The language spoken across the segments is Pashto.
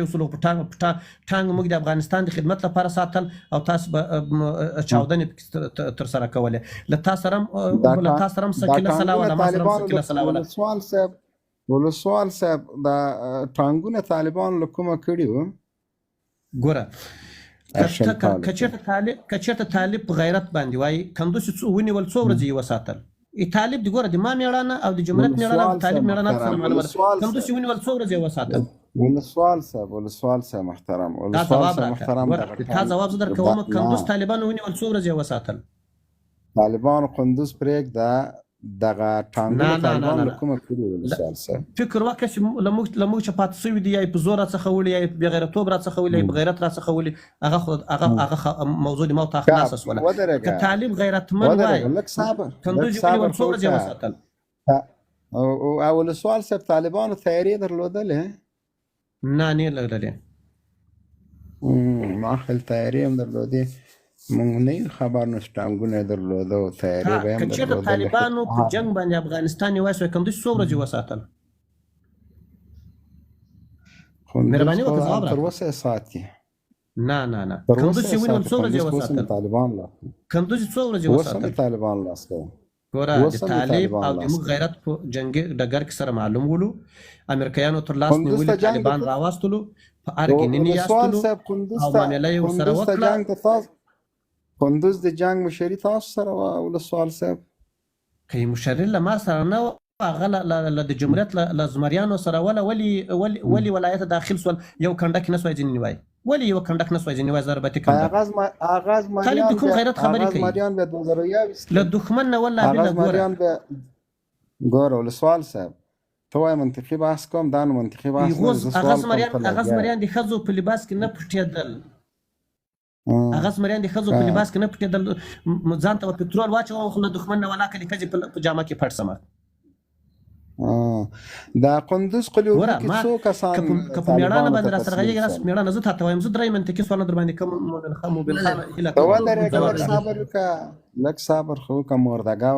اصولو په ټانګ موږ د افغانستان د خدمت لپاره ساتل او تاسو به چاودنې ترسره کولې. له تا سره هم څه سلا وه، ما سره هم څه سلا وه. ولسوال صاحب دا ټانګونه طالبان له کومه کړي وو؟ ګوره که چېرته طالب په غیرت باندې وایي کندوز ونیول څو ورځې یې وساتل. طالب د ګوره د ما میړانه او د جمهوریت میړانه او د طالب میړانه سره معلومه ده. کندوز ونیول څو ورځې یې وساتل. ولسوال صاحب محترم، تا ځواب زه درکوم. کندوز طالبانو ونیول څو ورځې یې وساتل. طالبانو کندوز پرېږده، دغه ټانګونه طالبانو له کومه کړي ولسوال صاحب؟ فکر وکړه چې له موږ چې پاتې شوي دي، یا یې په زور راڅخه وړي، یا یې په بېغیرتوب راڅخه وړي، یا یې په غیرت راڅخه وړي. هغه موضوع د ما ته خلاصه شوله. که طالب غیرتمن وای کندوز یې ونیول څو ورځې یې وساتل. او ولسوال صاحب طالبانو تیارې درلودلې؟ نه نه لرلې. ما خیال تیارې هم درلودې، مونږ نه یو خبر نو ټانګونه یې درلوده او تیارې به هم درلودلې. که چېرته طالبانو په جنګ باندې افغانستان یې وایسوی کندوز څو ورځې وساتل؟ مهرباني وکړه ځواب راکړه. تر اوسه یې ساتي. نه کندوز یې ونیول څو ورځې یې وساتل؟ کندوز یې څو ورځې وساتل؟ اوس هم طالبان لاس کوي. ګوره د طالب او د موږ غیرت په جنګي ډګر کې سره معلوم ولو. امریکایانو تر لاس نیولي طالبان راواستلو، په ارګینین یې استلو او معامله یې ورسره وکړه. کندوز د جنګ مشري تاسو سره وه ولسوال صاحب؟ که یې مشري له ما سره نه وه، هغه له د جمهوریت له زمریانو سره وله. ولې ولایت داخل سول؟ یو کنډک نه سوی ځینې نیوی. ولې یو کنډک نه سوی ځینې نیوی؟ ضربتي کنډک. طالب د کوم غیرت خبرې کوي؟ له دښمن نه والله بله. ګوره ولسوال صاحب ته وایې منطقي بحث کوم، دا نو منطقي بحث هغه زمریان د ښځو په لباس کې نه پټېدل. هغه زمریان د ښځو په لباس کې نه پټېدل. ځان ته پټرول واچوه خو له دښمن نه ولاکه د ښځې په جامه کې پټ سمه. دا کندوز قلیو کې څو کسان که په میړانه باندې راسره غږېږي راس میړانه زه تاته وایم. زه درې منطقي سوالونه در باندې کوم. موبیل خان هیله کوم لږ صبر وکړه، لږ صبر خو وکړه مردګه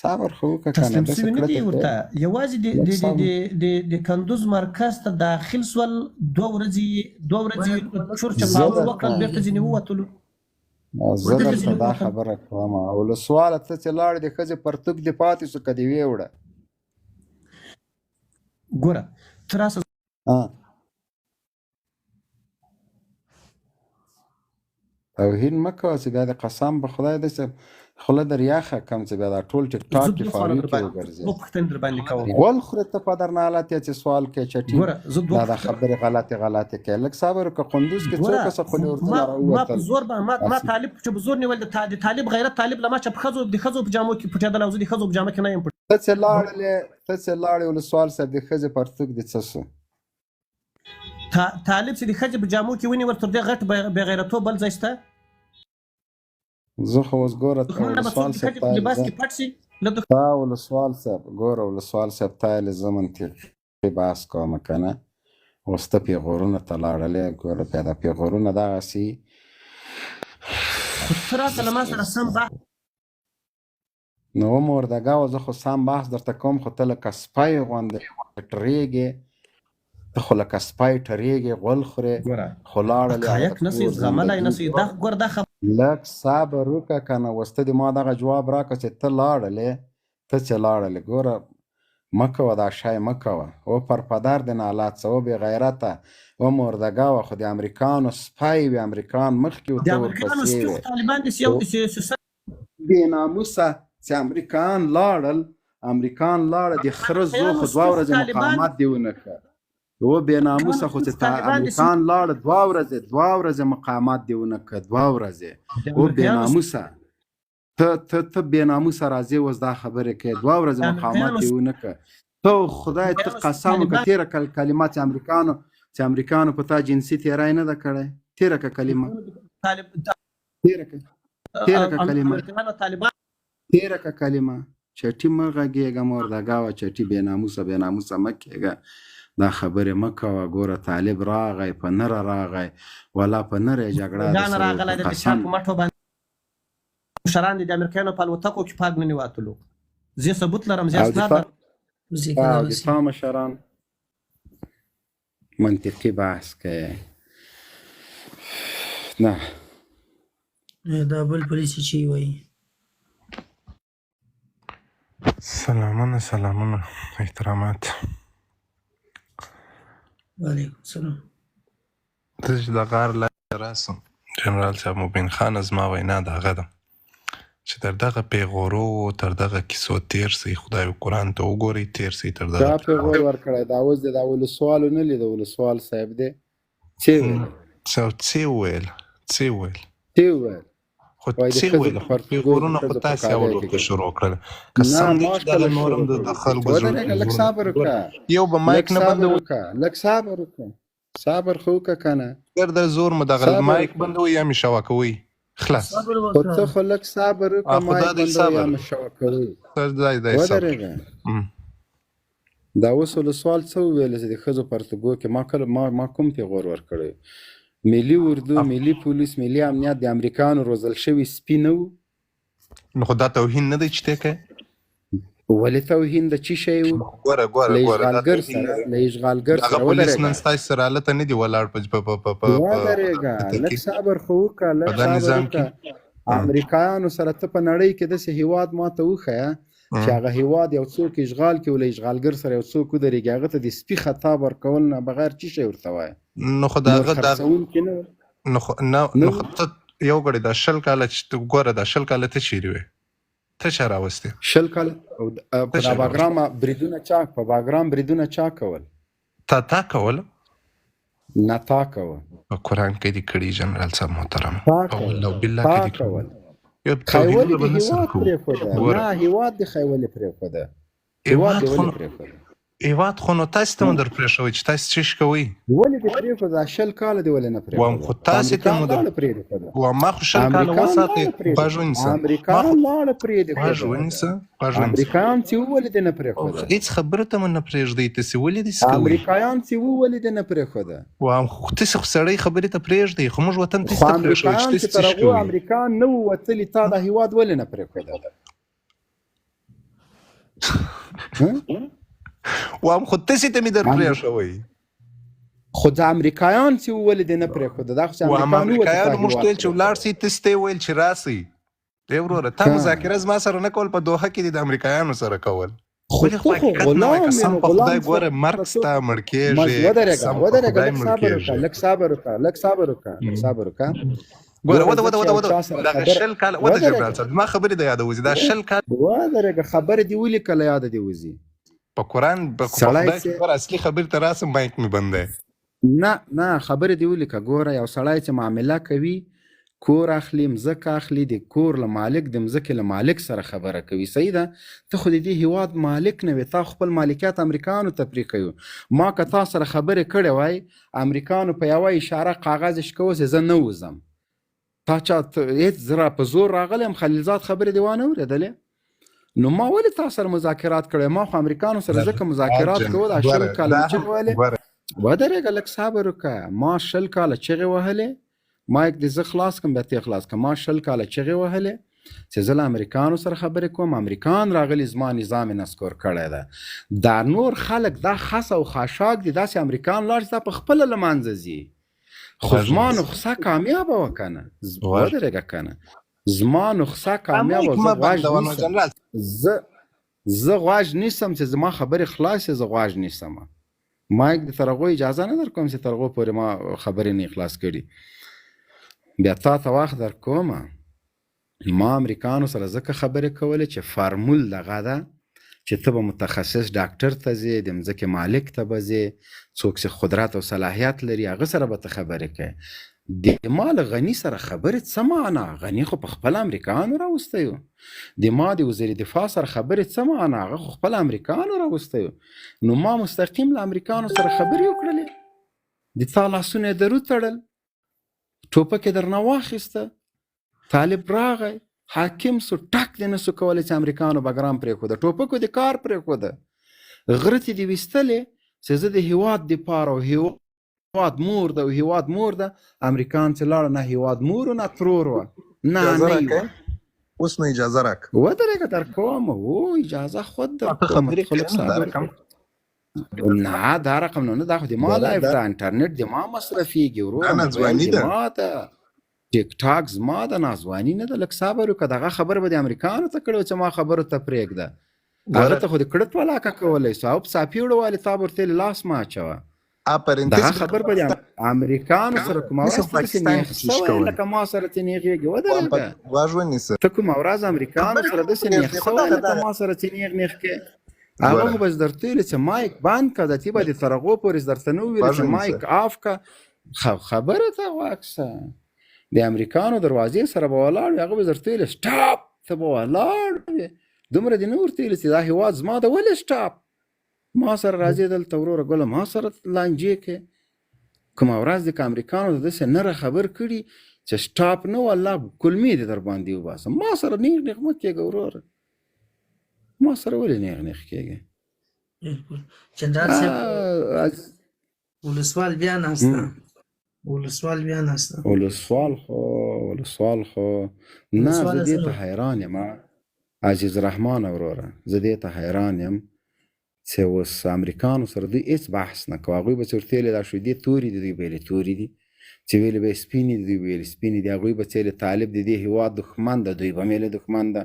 صبر خو وکړه. تسلیم سوي نه دي ورته. یوازې د کندوز مرکز ته داخل سول، 2 ورځې چور چپاول وکړل، بېرته ځینې ووتلو. زه درته دا خبره کوم ولسواله ته چې لاړې د ښځې پرتوګ دې پاتې شو که دې ویې وړه. ګوره ته راسه توهین مه کوه چې بیا د قسم په خدای داسې خوله در یخه کم چې بیا دا ټول ټیک ټاک کې فالو کې وګرځي. غول خورې ته په در نه حالت یې چې سوال کې چټي دا د خبرې غلطې کوي. لږ صبر وکړه. کندوز کې څو کسه خولې ورته راووتل. ما په زور ما طالب چې په زور نیول د طالب غیرت طالب له ما چې د ښځو په جامو کې پټېدل او زه د ښځو په جامه کې نه یم. ته چې لاړې ولسوال صاحب د ښځې پرتوګ دې څه سو؟ طالب چې د ښځې په جامو کې ونیول تر دې غټ بېغیرتوب بل ځای شته؟ زه خو اوس ګوره ولسوال صاحب تا ولسوال صاحب ګوره ولسوال صاحب تا یې زه منطقي بحث کوم که نه. اوس ته پېغورونو ته لاړلې. ګوره بیا دا پېغورونه دغسې خو ته راته له ما سره سم بحث نو مردګه و. زه خو سم بحث درته کوم خو ته لکه سپی غوندې ټرېږې. ته خو لکه سپی ټرېږې، غول خورې خو لاړلې. حقایق نسي زغملی نسي. ګوره دا لږ صبر وکړه که نه. اوس ته دې ما دغه جواب راکړه چې ته لاړلې. ته چې لاړلې ګوره مه کوه دا شی مه کوه. و پر پدر دې نالات څه و بېغیرته و مردګه وه. خو د امریکانو سپی وي، امریکان مخکې ورته ورپسې وي. بېناموسه چې امریکان لاړل د خره زو خو 2 ورځې مقاومت دې ونه کړه. و بېناموسه خو چې امریکان لاړه 2 ورځې مقاومت دې ونه کړه. 2 ورځې و بېناموسه. ته بېناموسه راځې اوس دا خبرې کوې. 2 ورځې مقاومت دې ونه کړه. ته خدای ته قسم وکړه تېره کلمه چې امریکانو په تا جنسي تېری نه ده کړی. تېره که کلمه تېره که کلمه چټي مه غږېږه مردګه وه. چټي بېناموسه مه کېږه. دا خبرې مه کوه. ګوره طالب راغی په نره راغی ولا په نره یې جګړه راغلی د چا په مټو باندې مشران دي د امریکایانو په الوتکو کې پاک نه نیواتلو. زه ثبوت لرم. زه اسناد دفاع مشران منطقي بحث کوي. نه دا بل پولیسي چې وایي. سلامونه احترامات. وعلیکم السلام. زه چې د غار لاندې راسم جنرال صاحب مبین خان زما وینا د هغه ده چې تر دغه پیغورو تر دغه کیسو تیر سئ، خدای قرآن ته وګورئ، تیر سئ تر دغه دا پیغور ورکړی. دا اوس د ولسوالو نه لید، ولسوال صاحب دی څه ویل خو څه ویل پیغورونه خو تاسې اول ورته شروع کړل. که سم دی چې دغه نور هم د خلکو لږ صبر وکړه، یو به مایک نه بندوي، لږ صبر وکړه، صبر خو وکړه که نه ګرده زور مو دغه مایک بندوي یا مې شوا کوئ. خلاص خو ته خو لږ صبر وکړه، مایک بندوي یا مې شوا کوئ. ودرېږه. دا اوس ولسوال څه وویل چې د ښځو پرتګو کې ما کوم پیغور ورکړی؟ ملي اردو، ملي پولیس، ملي امنیت د امریکایانو روزل شوي سپي نه وو؟ نو خو دا توهین نه دی چې ته کوې؟ ولې توهین د څه شی وو؟ له اشغالګر سره پولیس نن ستاسې سره هلته نه دي ولاړ ودرېږه، لږ صبر خو وکړه، لږ صبر وکړه. امریکایانو سره ته په نړۍ کې داسې هېواد ما ته وښیه چې هغه هېواد یو څوک اشغال کړي، له اشغالګر سره یو څوک ودرېږي، هغه ته د سپي خطاب ورکول نه بغیر څه شی ورته وایه؟ نو خو د هغه نو خو ته یو غړی دا 20 کاله چې ګوره دا 20 کاله ته چیرې وې؟ ته چا راوستې 20 کاله؟ په باګرام بریدونه چا کول؟ تا کول؟ نه تا کول. په قرآن کې دې کړي جنرال صاحب محترم، والله بالله کې دې کول. خیول دې هېواد پرېښوده، نه هېواد دې خیولې پرېښوده، هېواد دې ولې پرېښوده؟ هېواد خو نو تاسې ته مو در پرېښوی چې تاسې څه شي کوئ؟ ولې دې پرېښوده؟ 20 کاله دې ولې نه پرېښوده؟ وایم خو تاسې ته مو در پرېښوده. ما خو 20 کاله وساتئ. غوږ ونیسه، امریکایان لاړه پرېږدي. غوږ ونیسه. امریکایان چې ولې دې نه پرېښوده؟ هېڅ خبره ته مو نه پرېږدئ، تاسې ولې داسې کوئ؟ امریکایان چې ولې دې نه پرېښوده؟ وایم خو تاسې خو سړی خبرې ته پرېږدئ، خو موږ وطن تاسې ته پرېښوی چې تاسې څه شي کوئ؟ امریکایان نه وو وتلي، تا دا هېواد ولې نه پرېښوده؟ وایم خو تاسې ته مې در پرېښوی، خو د امریکایان چې ولې دې نه پرېښوده؟ دا خو چې امریکایانو موږ ته ویل چې ولاړ سئ، تاسې ته یې ویل چې راسئ. ای وروره تا مذاکره زما سره نه کول، په دوحه کې دې د امریکایانو سره کول. ولې خو حقیقت نه وایه؟ قسم په خدای ګوره مرګ ستا مړ کېږې. ودرېږه، لږ صبر وکړه. ګوره وده دغه 20 کاله وده جنرال صاحب زما خبرې د یاده وځي، دا 20 کاله ودرېږه، خبرې دې ولیکله یاده دې وځي. په قرآن په خدای کې ګوره اصلي خبرې ته راسم مایک مې بند دی. نه خبرې دې ولیکه. ګوره یو سړی چې معامله کوي، کور اخلي، مځکه اخلي، د کور له مالک د مځکې له مالک سره خبره کوي. صحیح ده؟ ته خو د دې هېواد مالک نه وې، تا خپل مالکیت امریکایانو ته پرېښیو. ما که تا سره خبرې کړې وای، امریکایانو په یوه اشاره کاغذ اشکوه چې زه نه وځم، تا چا هېڅ زه په زور راغلی یم، خلیلزاد خبرې دې وانه اورېدلې؟ نو ما ولې تا سره مذاکرات کړی؟ ما خو امریکایانو سره ځکه مذاکرات کوو. دا 20 کاله چغې وهلې. ودرېږه، لږ صبر وکړه. ما 20 کاله چغې وهلې، مایک دې زه خلاص کړم بیا ته خلاص کړه. ما 20 کاله چغې وهلې چې زه له امریکایانو سره خبرې کوم، امریکایان راغلي زما نظام یې نسکور کړی ده. دا نور خلک دا خس او خاشاک دي، داسې امریکایان لاړ چې دا په خپله له منځه ځي. خو زما نسخه کامیابه وه که نه؟ ودرېږه که نه، زما نسخه کامیابه وه. زه غوږ نیسم چې زما خبرې خلاصې، زه غوږ نیسم. مایک د تر هغو اجازه نه در کوم چې تر هغو پورې ما خبرې نه خلاص کړي. بیا تا ته وخت در کوم. ما امریکایانو سره ځکه خبرې کولې چې فارمول دغه ده چې ته به متخصص ډاکټر ته ځې، د مځکې مالک ته به ځې، څوک چې قدرت او صلاحیت لري هغه سره به ته خبرې کوې. د ما له غني سره خبرې څه معنا؟ غني خو په خپل امریکایانو راوستی و. د ما د وزیر دفاع سره خبرې څه معنا؟ هغه خو خپل امریکایانو راوستی و. نو ما مستقیم له امریکایانو سره خبرې وکړلې، د تا لاسونه یې در وتړل، ټوپک یې درنه واخیسته، طالب راغی، حاکم سو، ټک دې نه سو کولی چې امریکایانو بګرام پرېښوده، ټوپکو دې کار پرېښوده، غره ته دې ویستلې چې زه د هېواد دپاره او هېواد مور ده او هېواد مور ده. امریکایان چې لاړه، نه هېواد مور و نه ترور وه، نه یې اوس نو اجازه راکړه. ودرېږه در کوم. اجازه خود در کوم. نه دا رقم نه دا خو د ما لایف ده انټرنیټ د ما مصرفیږي وروره ناځواني ده ما ده ټیک ټاک زما د ناځواني نه ده لږ صبر وکړه دغه خبره به د امریکایانو ته کړې چې ما خبرو ته پرېږده هغه ته خو د کړت ولاکه کولی سو او په صافي وړوالې تا به ورته لاس مه اچوه دغه خبر به د امریکایانو سره کومه ورځ داسې نیغ شوی لکه ما سره چې نیغېږي ودرېږه ته کومه ورځ امریکایانو سره داسې نیغ شوی لکه ما سره چې نیغ کې هغه خو به زه درته ویلې چې مایک بند کړه د تې به د تر هغو پورې زه درته نه وویلې چې مایک آف کړه خبره ته غوږ شه د امریکایانو دروازې سره به ولاړ وي هغه به زه درته ویلې سټاپ ته به ولاړ وې دومره دې نه ورته ویلې چې دا هېواد زما ده ولې سټاپ ما سره راځې دلته وروره ګله ما سره لانجې کې کومه ورځ دې که امریکایانو د داسې نره خبر کړي چې سټاپ نه والله کلمې دې در باندې وباسم ما سره نیغ نیغ مه کېږه وروره ما سره ولې نیغ نیغ کېږي جنرال صاحب ولسوال بیا ناسته ولسوال خو نه زه دې ته حیران یم عزیز رحمان وروره زه دې ته حیران یم چې اوس امریکانو سره دوی هېڅ بحث نه کوي هغوی به چې ورته ویلې دا شیدې تورې دي دوی به یې تورې دي چې ویلې به یې سپینې دي دوی به یې سپینې دي هغوی به چې ویلې طالب د دې هېواد دښمن ده دوی به هم ویلې دښمن ده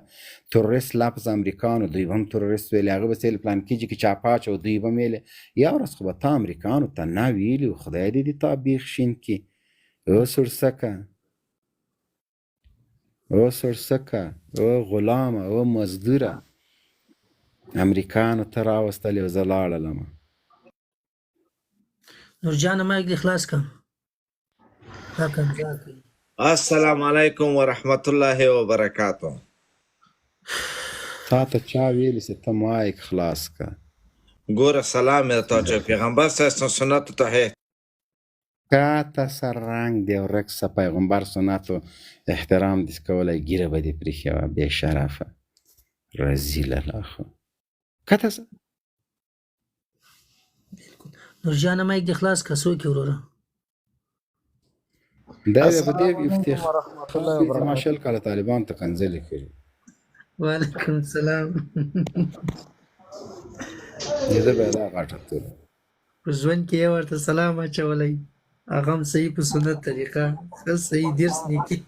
تروریست لفظ امریکانو دوی به هم تروریست ویلې هغه به چې ویلې پلان کېږي کې چاپه اچوه دوی به هم ویلې یو ورځ خو به تا امریکانو ته نه ویلي خدای دې دې تا بیخ شین کړي او سرسکه او غلامه او مزدوره امریکانو ته راوستلې او زه لاړلم نورجان مایک دې خلاص کړه السلام علیکم ورحمت الله وبرکاته تا ته چا ویلي چې ته مایک خلاص کړه ګوره سلام یې ته چې پیغمبر صلی سنت ته کاته سر رنګ دی ورک څه پیغمبر سنتو احترام دې کولی ګیره به دې پرېښې وه بې شرفه رزیله لا خو کته څه نورجان مایک دې خلاص کړه څوک یې وروره دا به په دې افتخار ما شل کاله طالبان ته کنځلې کړي وعلیکم السلام زه به دا غاټه ته په ژوند کې یې ورته سلام اچولی هغه هم صحیح په سنت طریقه ښه صحیح درس نیکي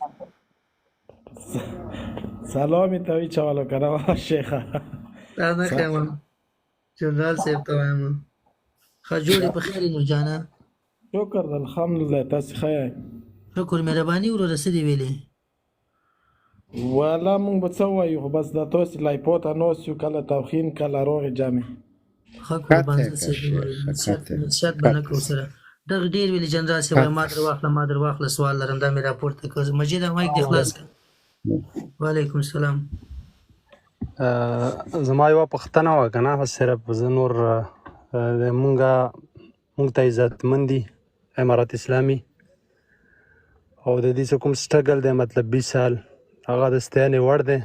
سلام ته وچولو که نه شیخه تا نه ښیم جنرال صاحب ته وایم ښه جوړې په خیر یې نورجانه شکر ده الحمدلله تاسې ښه یئ شکر مهرباني وروره څه دې ویلې والا مونږ به څه ووایو خو بس دا تاسې لایپو ته ناست یو کله توخین کله روغې جامې ښه قربان نصیحت به نه کړو سره دغه ډېر ویلي جنرال صاحب ما در واخله سوال لرم دا مې راپورته کړ مجید مایک دې خلاص کړه وعلیکم السلام زما یوه پوښتنه وه که نه صرف زه نور مونږ ته عزتمند دي امارت اسلامي او د دې څه کوم سټرګل دی مطلب 20 سال هغه د ستاینې وړ دی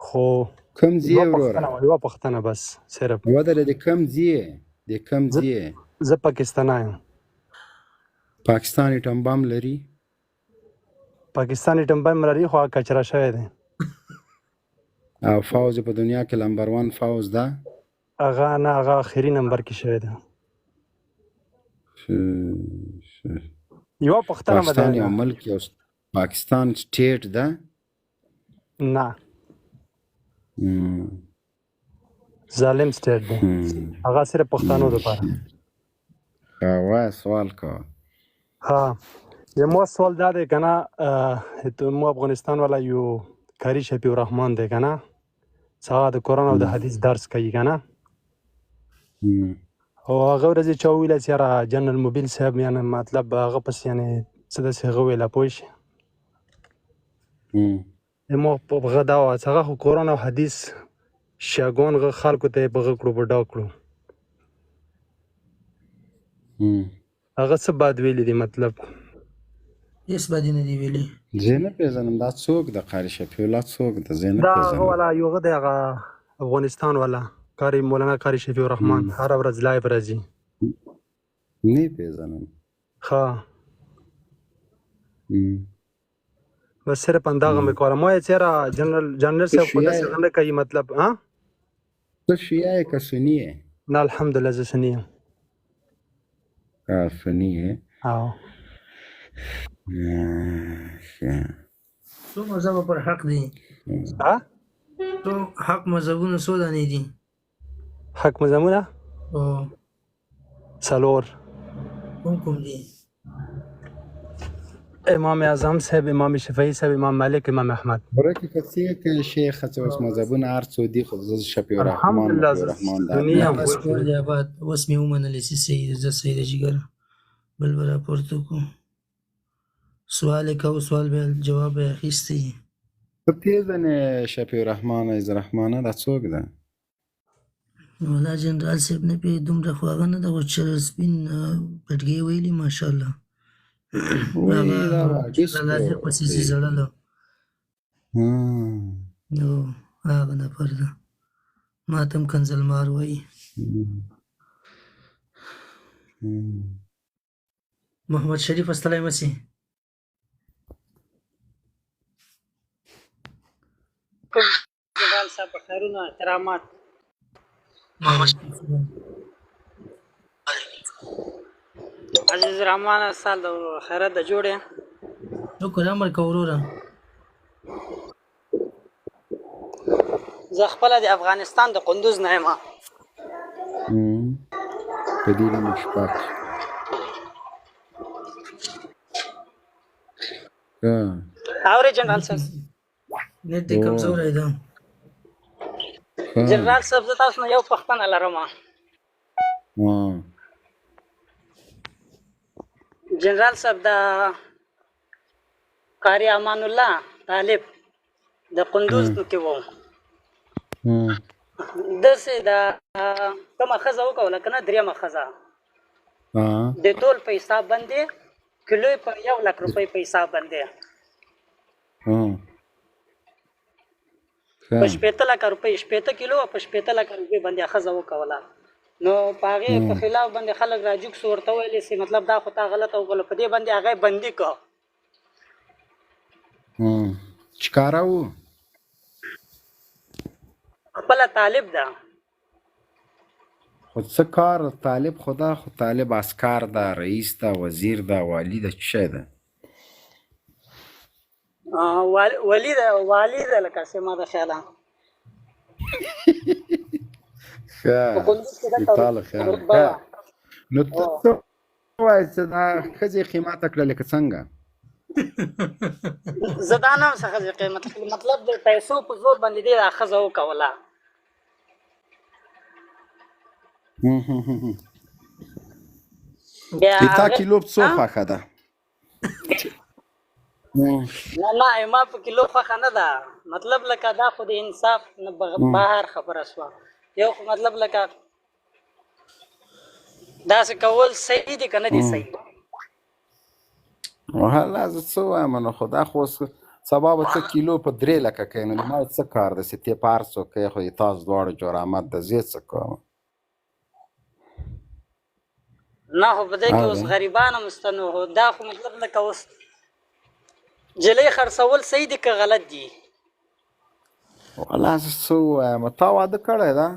خو کوم ځای وروره یوه پوښتنه بس صرف ودرې د کوم ځای زه پاکستانی یم پاکستان ایټم بم لري پاکستان ایټم بم لري خو کچره شوی دی او فوز په دنیا کې نمبر 1 فوز ده هغه نه هغه آخري نمبر کې شوی دی یوه پوښتنه به پاکستان یو ملک یو پاکستان سټیټ ده نه ظالم سټیټ دی هغه صرف پښتنو دپاره وایه سوال کوه ها زموږ سوال دا دی که نه مو افغانستان والا یو کاري شفیع الرحمن دی که نه چې هغه د قرآن او د حدیث درس کوي که نه او هغه ورځې چا وویله چې یاره جنرال موبیل صاحب یعنې مطلب هغه پسې یعنې څه داسې هغه ویله پوه شي زموږ په هغه دا وه چې هغه خو قرآن او حدیث شیګان خلکو ته یې په هغه کړو په ډا کړو هغه څه بد ویلي دي مطلب هېڅ بدې نه دي ویلي زه نه پېژنم دا څوک د قاري شفیع الله څوک ده زه نه دا هغه پېژنم والا یو هغه دی هغه افغانستان والا کاري مولانا کاري شفیع الرحمن هره ورځ لایف راځي نه پېژنم ښه بس صرف همدغه مې کوله ما یې چېرې جنرال صاحب خو داسې نه کوي مطلب ته شیعه یې که سني یې نه الحمدلله زه سني یم. سني یې؟ او څو مذهبه پر حق دي؟ څو حق مذهبونه څو دانې دي؟ حق مذهبونه او 4 کوم دي؟ امام اعظم صاحب، امام شافعي صاحب، امام مالک، امام احمد. ورکه کڅې کې شیخ څه اوس مذهبونه هر څو دي خو زه شفیع الرحمن الحمدلله شفیع زه الرحمن سني یم. بس کور دی آباد. اوس مې ومنلې چې سید زه سید جګر بل به راپورته کړو. سوال یې کوو، سوال به جواب یې اخیستی. ته پېژنې شفیع الرحمن عز الرحمن دا څوک ده؟ والله جنرال صاحب نه پې دومره خو هغه نه ده، خو چې سپین پټګۍ ویلي ماشاءالله. وایي دا لازق پسې چې زړله نو هغه نفر ده. ما ته هم کنزلمار وایي. محمد شریف استلی مسي جنرال صاحب خیرونه احترامات. عزیز رحمان سال د خیرات د جوړې شکر امر که وروره. زه خپله د افغانستان د قندوز نه یم. په دې نیمه شپه کې اورې جنرال صاحب نیت دې کمزوری ده. جنرال صاحب زه تاسو نه یو پوښتنه لرم. جنرال صاحب د قاری امان الله طالب د قندوز کې و، داسې د کومه ښځه وکوله که نه درېیمه ښځه د ټول په حساب باندې کیلو په 1 لک روپۍ په حساب باندې په 15 لکه روپۍ 15 کیلو په 15 لکه روپۍ باندې ښځه وکوله. نو په هغې په خلاف باندې خلک راجوک سو ورته ویلې سي مطلب دا خو تا غلطه وکړله، په دې باندې هغه بندي کړه. چې کاره و خپله طالب ده. خو څه کار طالب خدا خو طالب عسکر ده، رئیس ده، وزیر ده، والی ده، څه شی ده؟ والي ده لکه څه ما د خیاله طاله خیال. نو ته څه وایې چې دا ښځې قیمته کړه لکه څنګه؟ زه دا نه یم څه ښځې قیمت کړي، مطلب د پیسو په زور باندې دې دا ښځه وکوله. تا کیلو څو خوښه ده؟ نه ما په کیلو خوښه نه ده، مطلب لکه دا خو د انصاف نه بهر خبره شوه. یو خو مطلب لکه داسې کول صحیح دي که نه دي صحیح؟ والله زه څه وایم نو خو دا خو سبا به څه کیلو په 3 لکه کوي، نو ما څه کار ده چې تی په هر څوک کوي، خو تاسو دواړو جرامت ده، زه څه کوم؟ نه خو په دې کې اوس غریبان هم شته، نو دا خو مطلب لکه اوس جلۍ خرڅول صحیح دي که غلط دي؟ والله زه څه ووایم، تا واده کړی ده؟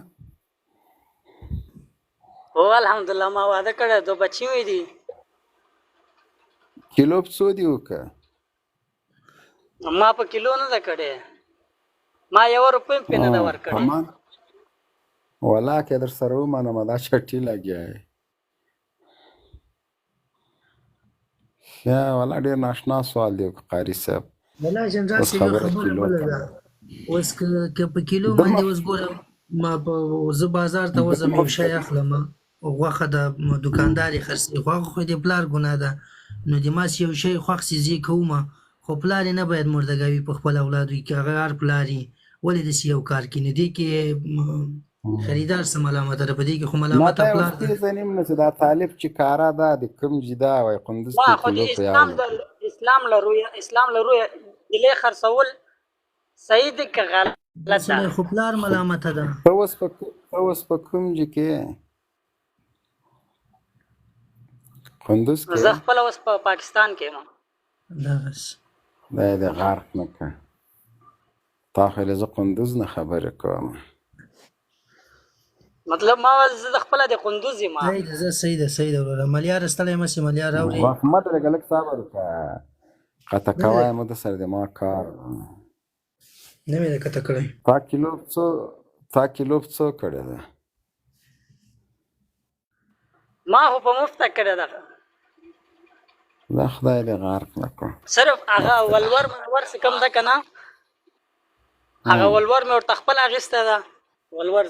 هو الحمدلله ما واده کړی، 2 بچي مې دي. کیلو په څو دي وکړه؟ ما په کیلو نه ده کړې، ما 1 روپۍ پې نه ده ورکړې. والله که در سره ومنم دا چټي لګیا یې. والله ډېر ناشنا سوال دی قاري صاحب. والله جنرال صاحب خبره بله ده. اوس که په کیلو باندې اوس ګوره ما زه بازار ته وځم یو شی اخلم، غوښه د دوکاندار یې خرڅوي، غوښه خو د پلار ګناه ده. نو د ماس یو شی خوښ سي زه یې کوم، خو پلار یې نه باید مردګاوي په خپل اولادو کې، هغه هر پلار یې ولې داسې یو کار کوي؟ نو دې کې خریدار څه ملامته ده؟ په دې کې خو ملامته پلار ده. نه دا زنیم نه چې دا طالب چې کاره ده د کوم جدا وای قندوز نه خو د اسلام له رویه جلۍ خرڅول صحیح دي که غلط ده؟ خو پلار ملامته ده. ته اوس په کوم ځای کې قندوز کې؟ زه خپله اوس په پاکستان کې یم. دغسې دا دې غرق نه کړه، تا خو زه قندوز نه خبرې کوم. مطلب ما زه د خپله د قندوز یم صحیح ده وروره ملیار ستړی مه شي ملیار اورې محمد لږ لږ صبر وکړه قطع کوی مو د سره د ما کار نه مې ده قطع کړی تا کیلوب څو کړی ده ما خو په مفته کړې ده دا خدای دې غرق نه کړو صرف هغه ولور منور څه کم ده که نه هغه ولور مې ورته خپله اخیسته ده ولور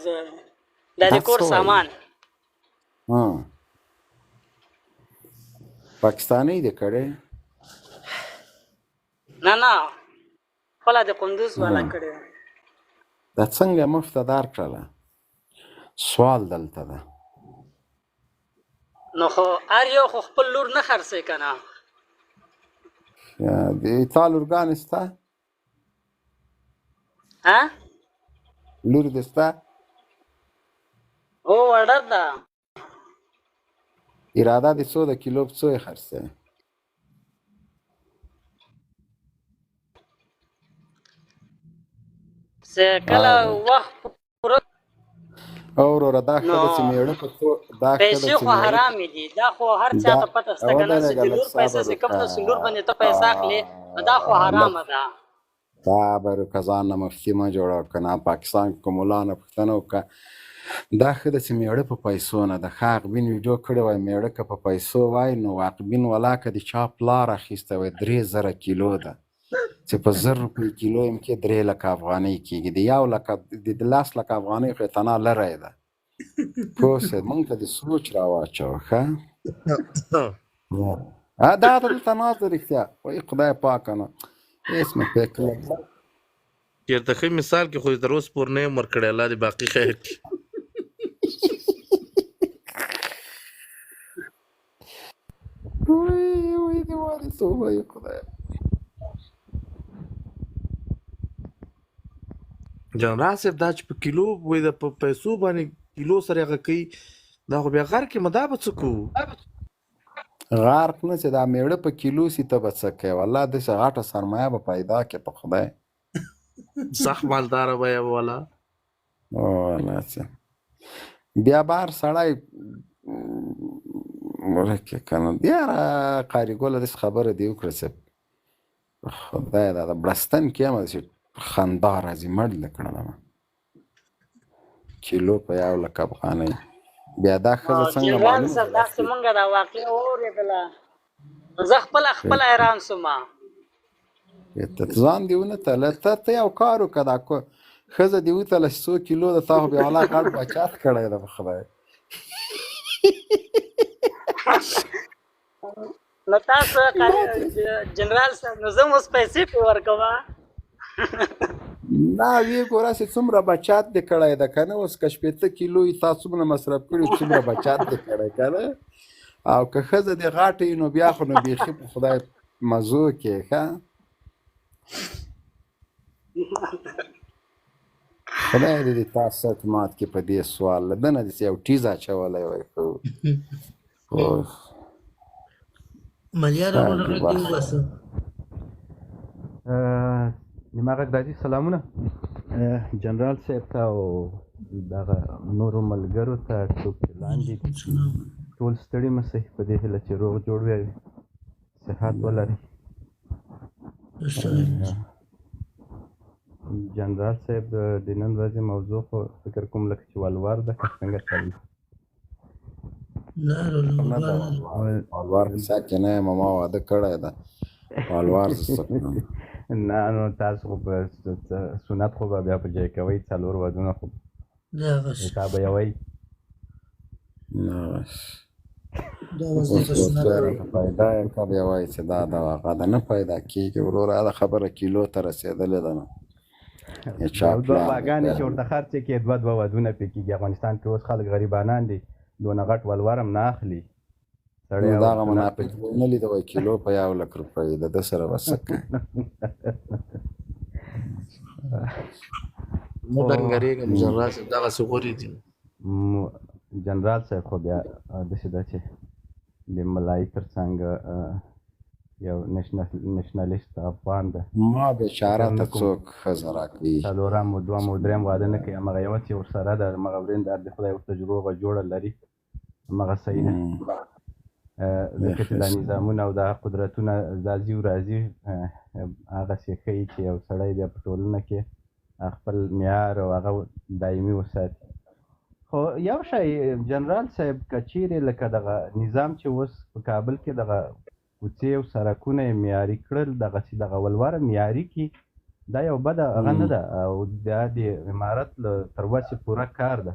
دا د کور سامان پاکستانی دې کړی نه خپله د قندوز والا کړې ده دا څنګه مفته دار کړله سوال دلته ده نو خو هر یو خو خپل لور نه خرڅوي که نه تا لورګانې سته لور دې سته هو وړه ده اراده دې څو د کیلوب څو یې خرڅوي کله وخت پوره او وروره دا ښځه چې مېړه په پیسې خو حرامې دي دا خو هر چا ته پته شته که نه چې د لور پیسې چې کوم ته چې لور باندې ته پیسې اخلې دا خو حرامه ده صبر وکړه ځان نه مفتي مه جوړه که نه پاکستان کې ملا نه پوښتنه وکړه دا ښه ده چې مېړه په پیسو نه ده ښه عقبین ویډیو کړې وای مېړه که په پیسو وای نو عقبین ولا که د چا پلار اخیستی وای 3000 کیلو ده چې په 1000 روپۍ کیلو یم کې 3 لکه افغانۍ کېږي د 1 لکه د 10 لکه افغانۍ خو یې تنا لری ده پوه شوې موږ ته د سوچ راواچوه ښه دا دلته ناست ده رښتیا وایي خدای پاکه نه هېڅ مې فکر چېرته ښه مثال کې خو تر اوسه پورې نه یم ورکړی الله دې باقي خیر کړي وایي دې وایي توبه یې خدای جنرال صاحب دا چې په کیلو وایي د په پیسو باندې کیلو سره هغه کوي دا خو بیا غر کې مدا به څه کوو غرق نه چې دا میړه په کیلو سي ته به څه کوې والله داسې غټه سرمایه به پیدا کړې په خدای سخت مالداره به یې والا والله څه بیا بار سړی ورکې که نه یاره قاري ګله داسې خبره دې وکړه چې خدای دا د بړستن کې یم داسې خندا راځي مړ دې کړلم کیلو په 1 لک افغانۍ بیا دا ښځه څنګه جنرال صاحب داسې مونږ دا واقعه واورېدله زه خپله حیران شوم ځان دې ونه تله ته یو کار وکړه دا ښځه دې وتله 100 کیلو د تا خو بیا والا غټ بچات کړی ده په خدای نو تاسو جنرال صاحب نو زه هم اوس پیسې پرې ورکوم نه ویې ګوره چې څومره بچات دې کړی ده که نه اوس که 15 کیلو یې تا څومره مصرف کړي څومره بچات دې کړی که نه او که ښځه دې غاټه وي نو بیا خو نو بیخي په خدای مزو کې ښه خدای دې تا ست مات کې په دې سوال له ده نه داسې یو ټیز اچولی وای ملیار وروره غږ دې وباسه زما غږ راځي سلامونه جنرال صاحب ته او دغه نورو ملګرو ته څوک چې لاندې ټول ستړي مه شئ په دې هیله چې روغ جوړ وي صحت ولرئ جنرال صاحب د نن ورځې موضوع خو فکر کوم لکه چې ولور ده که څنګه چل ولور کیسه کې نه یم ما واده کړی ده ولور زه څه کړم نه نو تاسو خو په سنت خو به بیا په ځای کوئ 4 ودونه خو تا به یې وایي پیدا یې که بیا وایي چې دا هغه ده نه پیدا کېږي وروره دا خبره کیلو ته رسېدلې ده نو دوه غواګانې چې ورته خرڅې کړې 2 ودونه پرې کېږي افغانستان کې اوس خلک غریبانان دي دونه غټ ولور هم نه اخلي دغه منافق نه لیده وای کیلو په 1 لک روپۍ د ده سره به څه کوي نه ډنګرېږم جنرال صاحب دغسې غورې دي جنرال صاحب خو بیا داسې ده چې د ملایي تر څنګ یو نشنلیست افغان ده ما بیچاره ته څوک ښځه راکوي. څلورم و دوم و درېم واده نه کوي، همغه یوه چې ورسره ده همغه ورېنده د خدای ورته روغه جوړه لري همغه صحیح ده. ځکه چې دا نظامونه او دا قدرتونه دا ځي و راځي هغسې ښیي چې یو سړی بیا په ټولنه کې خپل معیار او هغه دایمي وساتي. خو یو شی جنرال صاحب که چیرې لکه دغه نظام چې اوس په کابل کې دغه کوڅې او سړکونه یې معیاري کړل، دغسې دغه ولوره معیاري کړي، دا یو بده هغه نه ده او دا د امارت له تر وسې پوره کار ده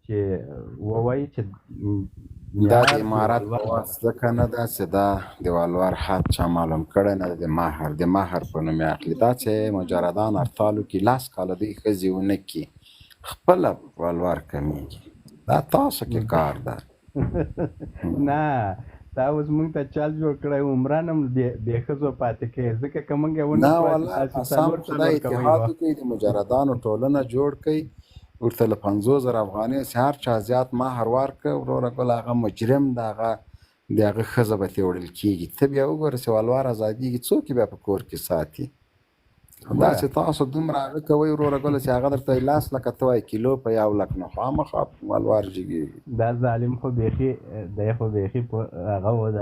چې ووایي چې دا د امارت په واس ځکه نه ده چې دا د ولور حد چا معلوم کړی نه ده، د مهر په نوم یې اخلي. دا چې مجردان هرتالو کې 10 کاله دوی ښځې ونه کړي خپله ولور کمیږي. دا تاسو کې کار ده. نه دا اوس موږ ته چل جوړ کړی عمران هم بې ښځو پاتې کوي، ځکه که موږ یې ونه نه والله قسم خدای اتحاد وکړي د مجردانو ټولنه جوړ کړئ، ورته له 50,000 افغانۍ چې هر چا زیات مهر ورکړه وروره ګل هغه مجرم د هغه ښځه به ترې وړل کېږي. ته بیا وګوره چې ولور ازادېږي څوک یې بیا په کور کې ساتي. دا چې تاسو دومره هغه کوئ وروره ګله چې هغه درته 10 لکه ته وایي کیلو په 1 لک نه خامخا ولور جګېږي. دا ظالم خو بیخي دی خو بیخي هغه و د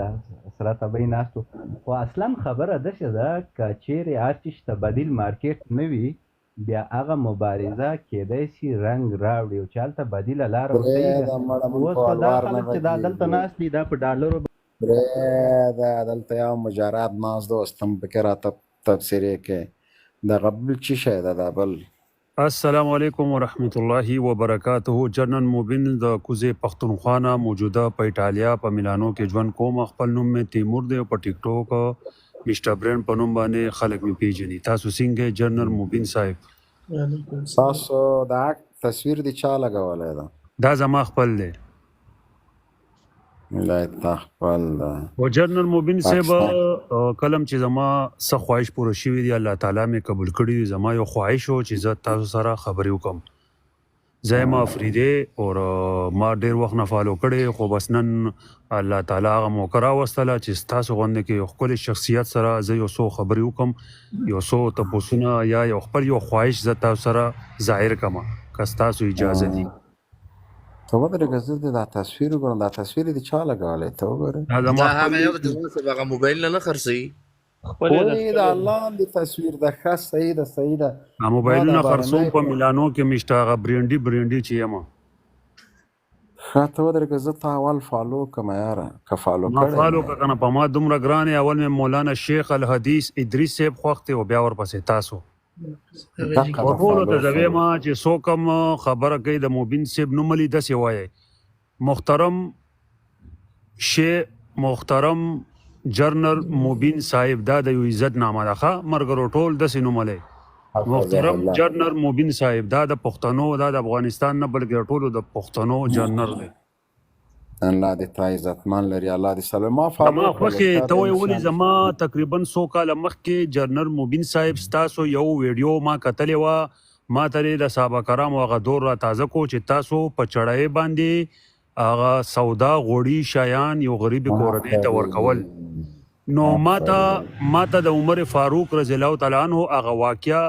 سره طبعي ناست و. خو اصلا خبره داسې ده که چیرې آتش ته بدیل مارکیټ نه وي بیا هغه مبارزه کېدی شي رنګ راوړي او چې هلته بدیله لاره ورته اوس خو دا خلک چې دا دلته ناست دي دا په ډالرو پرېږده دلته یو مجرد ناست ده اوس ته هم پکې راته تبصرې کوې. دغه بل څه شی ده دا بل؟ السلام علیکم ورحمت الله وبرکاته. جنرال موبین د کوزې پښتونخوا نه موجوده په ایټالیا په میلانو کې ژوند کوم. خپل نوم مې تیمور دی او په ټیک ټاک مسټر برین په نوم باندې خلک مې پیژني. تاسو څنګه جنرال موبین صاحب؟ تاسو دا تصویر دی چا لګولی ده؟ دا زما خپل دی. تا خپل ده. او جنرال موبین صاحب کلم چې زما څه خواهش پوره شوي دي الله تعالی مې قبول کړي دي. زما یو خواهش و چې زه تاسو سره خبرې وکړم. زه یم افریدی او ما ډېر وخت نه فالو کړی خو بس نن الله تعالی هغه موقع راوستله چې ستاسو غوندې کې یو ښکلي شخصیت سره زه یو څو خبرې وکړم، یو څو تپوسونه یا یو خپل یو خواهش زه تاسو سره ظاهر کړم که ستاسو اجازه دي. ته ودرېږه زه دې دا تصویر وګورم. دا تصویر دې چا لګولی ته وګوره؟ دا هغه یو جوان صاحب هغه موبایل نه خرڅوي. وایي دا لاندې تصویر ده ښه صحیح ده صحیح ده. موبایلونه خرڅوم په میلانو کې مې شته هغه برینډي چې یم. ښه ته ودرېږه زه ته اول فالو کړم یاره که فالو ما فالو کړه که نه په ما دومره ګران یې. اول مې مولانا شیخ الحدیث ادریس صاحب خوښ دی او بیا ورپسې تاسو. ټولو ته زه وایم چې څوک هم خبره کوي د موبین صاحب نوم لي داسې وایي محترم جنرال موبین صاحب دا د یو عزت نامه ده ښه ملګرو ټول داسې نوملی محترم جنرال موبین صاحب دا د پښتنو دا د افغانستان نه بلکې ټولو د پښتنو جنرال دی. الله دې تا عزتمن لري الله دې سلام. ما زما خوښې ته وایې ولې زما تقریبا 100 کاله مخکې جنرال موبین صاحب ستاسو یو ویډیو ما کتلې وه. ما ته یې د صحابه کرامو هغه دور را تازه کو چې تاسو په چړۍ باندې هغه سودا غوړي شیان یو غریبې کورنۍ ته ورکول. نو ما ته د عمر فاروق رضی الله تعالی عنه هغه واقعه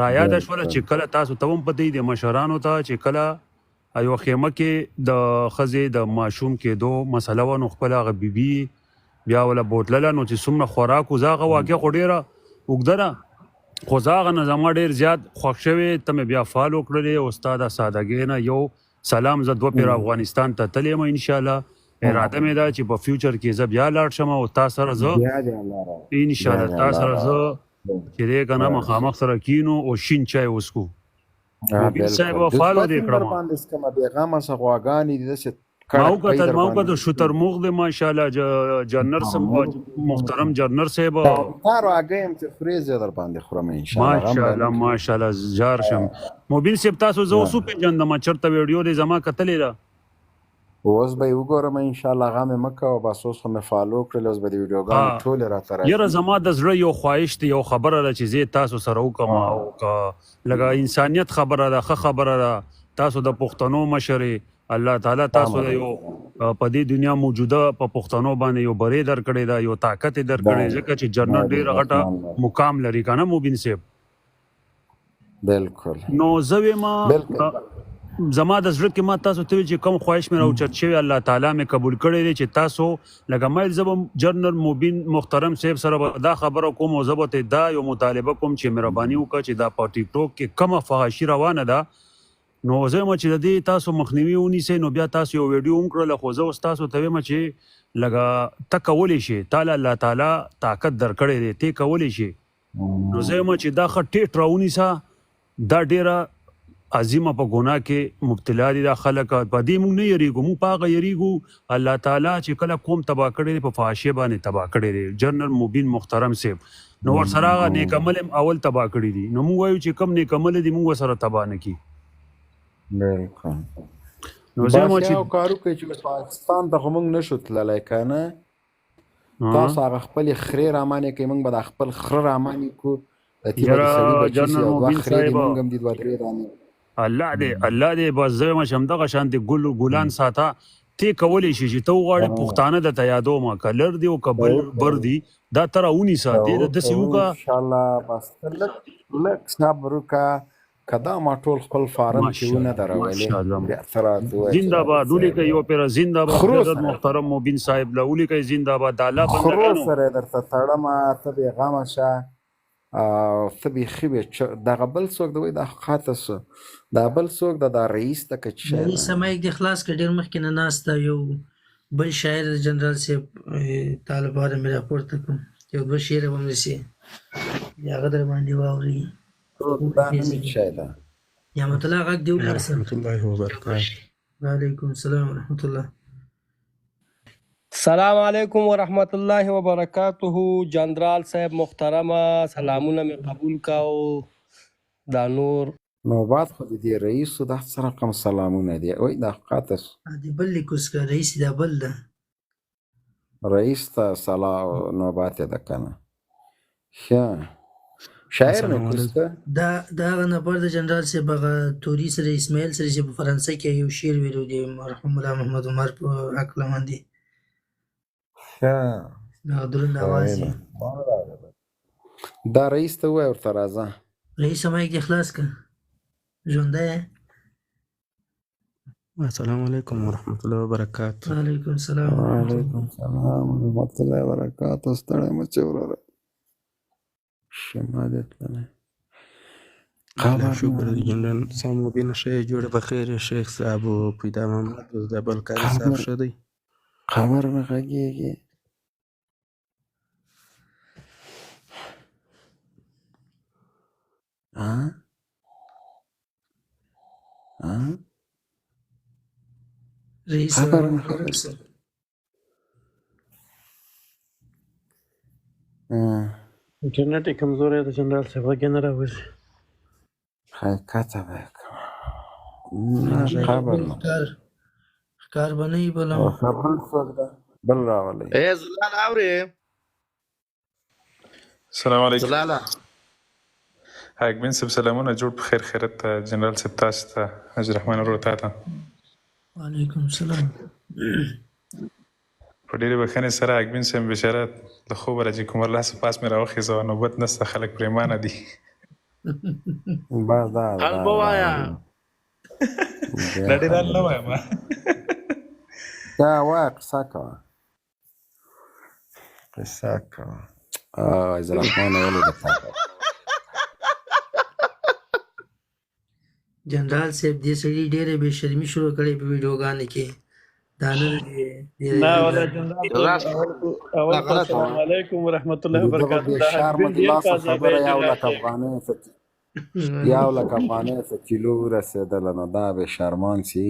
رایاده شوله چې کله تاسو ته هم پته وي د مشرانو ته چې کله یو خیمه کې د ښځې د ماشوم کېدو مسله وه نو خپله هغه بیبي بیا وله بوتلله نو چې څومره خوراک و زه هغه واقعه خو ډېره اوږده ده خو زه هغه نه زما ډېر زیات خوښ شوې. ته مې بیا فالو کړلې او ستا د سادګۍ نه یو سلام. زه 2 پېره افغانستان ته تللی یم انشاءالله. اراده مې ده چې په فیوچر کې زه بیا لاړ شم او تا سره زه انشاءالله تا سره زه چې دی که نه مخامخ سره کینو او شین چای وڅکو. موبین صاحب فالو دې کړم. ما وکتل شترمرغ دی ماشاءالله جنرال محترم جنرال صاحب ماشاءالله جار شم. موبین صاحب تاسو زه اوس وپېژندم چېرته ویډیو دی زما کتلې ده اوس به یې وګورم انشاءالله هغه مې مه کوه بس اوس خو مې فالو کړل اوس به د ویډیوګانې ټولې راته راشي. یاره زما د زړه یو خواهش دی یو خبره ده چې زه تاسو سره وکړم او که لکه انسانیت خبره ده ښه خبره ده. تاسو د پښتنو مشر الله تعالی تاسو ته یو په دې دنیا موجوده په پښتنو باندې یو بری درکړی دا یو طاقت درکړی ځکه چې جنرال ډېر غټه مقام لري کنه مبین صاحب بالکل نو زه ما زما د زړه کې ما تاسو ته چې کوم خواهش مې راوچت شوی الله تعالی مې قبول کړی دی چې تاسو لکه مایل زه به جنرال مبین محترم صاحب سره دا خبره کوم او زه به ته دا یو مطالبه کوم چې مهرباني وکړه چې دا په ټیک ټاک کې کومه فحاشي روانه ده نو زه وایم چې د دې تاسو مخنیوي ونیسئ نو بیا تاسو یو ویډیو هم کړله خو زه اوس تاسو ته وایم چې لکه ته کولی شې تعالی الله تعالی طاقت درکړی دی ته کولی شې نو زه وایم چې دا ښه ټیټ راونیسه دا ډېره عظیمه په ګناه کې مبتلا دي دا خلک په دې موږ نه یریږو موږ په هغه یریږو الله تعالی چې کله قوم تباه کړی دی په فحاشۍ باندې تباه کړی دی جنرال مبین محترم صاحب نو ورسره هغه نیک عمل هم اول تباه کړي دي نو موږ وایو چې کم نیک عمل دي موږ ورسره تباه نه کړي بالکل نو زه وایم بس یو کار وکړئ چې پاکستان ته خو موږ نشو تللی که نه تاسو هغه خپلې خرې رامانې کوئ موږ به دا خپل خره رامانې کړو د تې به د سړي بچي سي او دوه خرې دي موږ هم دي دوه درې دانې الله دې بس زه وایم چې همدغه شانتې ګلان ساته ته کولی شي چې ته وغواړې پښتانه درته یادومه که لر دي او که بر دي دا ته راونیسه دې داسې وکړه انشاءالله بس لږ صبر وکړه که دا ما ټول خپل فارم کې ونه درولې زنده‌باد ولیکئ یو پیره زنده‌باد محترم مبین صاحب له ولیکئ زنده‌باد د الله بندګانو سره یې درته تړمه ته بېغمه شه او ته بیخي دغه بل څوک د وایي دا خاطه سو دا بل څوک دا رئیس ته که څه رئیس مایک دې خلاص کړ ډېر مخکې نه ناسته یو بل شاعر جنرال صاحب طالبانو مې راپورته کوم یو دوه شعر به مې سي هغه در باندې واوري نعمت الله غږ دی وکړه رحمت الله وبرکاته وعلیکم السلام ورحمت الله السلام علیکم ورحمت الله وبرکاته جنرال صاحب محترمه سلامونه مې قبول کاو دا نور نوبات خو د دې رئیسو دا څه رقم سلامونه دي وای دا قاتس دی بل لیکوس که رئیس دا بل ده رئیس ته سلام نوبات ده کنه ښه شاعر مې کوسته دا هغه نفر د جنرال صاحب هغه توري سره اسماعیل سره چې په فرانسه کې یو شعر ویلو دی مرحوم الله محمد عمر په حق باندې دا دروند اواز دا رئیس ته وای ورته راځه رئیس مایک دې خلاص کړه ژوندی السلام علیکم ورحمت الله وبرکاته وعلیکم السلام وعلیکم السلام ورحمت الله وبرکاته ستړی مه چې وروره شمالت لنا شکر جنرال سام مبین شه جوړ بخیر شیخ صاحب او پیدا محمد د بلکاري صاحب شه دی خبر نه غږیږي رئیس انټرنیټ یې کمزوری دی جنرال صاحب غږ یې نه راوځي حقیقته به ښکار به نه وي بل بل راولئ زلال اورې السلام علیکم زلاله حاکمین صاحب سلامونه جوړ په خیر خیرت جنرال صاحب تاسو ته حاجي رحمان ورو ته وعلیکم السلام په ډېرې بښنې سره حاکمین صاحب بېچاره له خوبه راځي کومر لاس پاس مې راوخېزه نوبت نشته خلک پرېمانه دي بس دا حل به وایه دا ډېر حل نه وایم دا وایه قصه کوه قصه کوه عزیز رحمان ولې د جنرال صاحب دې سړي ډېرې بې شرمي شروع کړې په ویډیوګانو کې دا نه نه ولا جنرال السلام علیکم ورحمت الله وبرکاته یو لک افغانۍ څه کیلو ورسېدله نو دا بې شرمان سي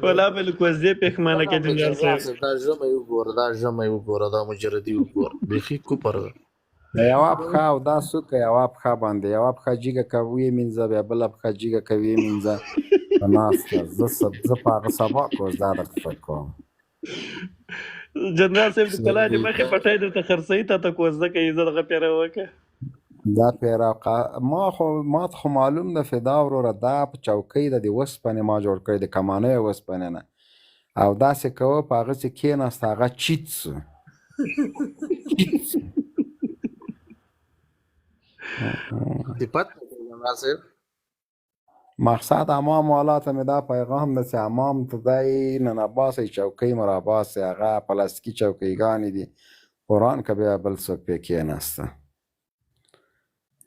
ولا بالکل وزې پښمانه کې جنرال صاحب دا ژمی وګوره دا مجردي وګوره بیخي کوپر ده یوه پښه او دا څوکه یوه پښه باندې یوه پښه جیګه که ومینځه بیا بله پښه جیګه که ومینځه په ناسته زه په هغه سبق اوس دا درته فکر کوم جنرال صاحب د کلا د مخې پټۍ درته خرڅوي تا ته کوزده کوي زه دغه پیره وکړه دا ما خو معلوم ده فدا وروره دا په چوکۍ د دې وسپنې ما جوړ کړی د کمانیو وسپنې نه او داسې کوه په هغسې کېناست هغه چیت سو صفت جنرال صاحب مقصد امام والا ته مې دا پیغام ده چې امام ته دی ننباسئ چوکۍ مو راباسئ هغه پلاستیکي چوکۍګانې دي قرآن که بیا بل څوک پې کېناسته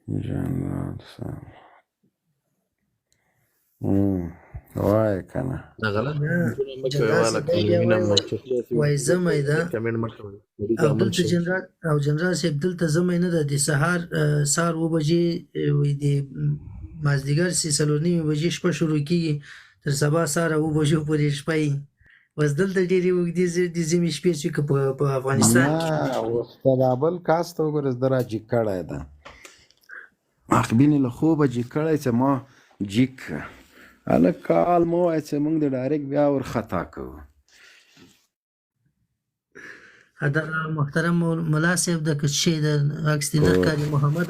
جنرال صاحب وای کنه وای زمای ده او دلته جنرال صاحب دلته زمای نه ده د سهار 9 بجې وي د مازدیګر 3:30 بجې شپه شروع کیږي تر سبا سهار 9 بجو پورې شپه وي بس دلته ډېرې اوږدې د ژمي شپې چې په افغانستان کې اوس د بل کاس ته وګوره زه راجیک کړی ده مخبینې له خوبه جیک کړی چې ما جیک هلک کال مو وایه چې موږ د ډایرکټ بیا ورخطا کوو دغه محترم ملا صاحب د کچې د عکس دې نه ښکاري محمد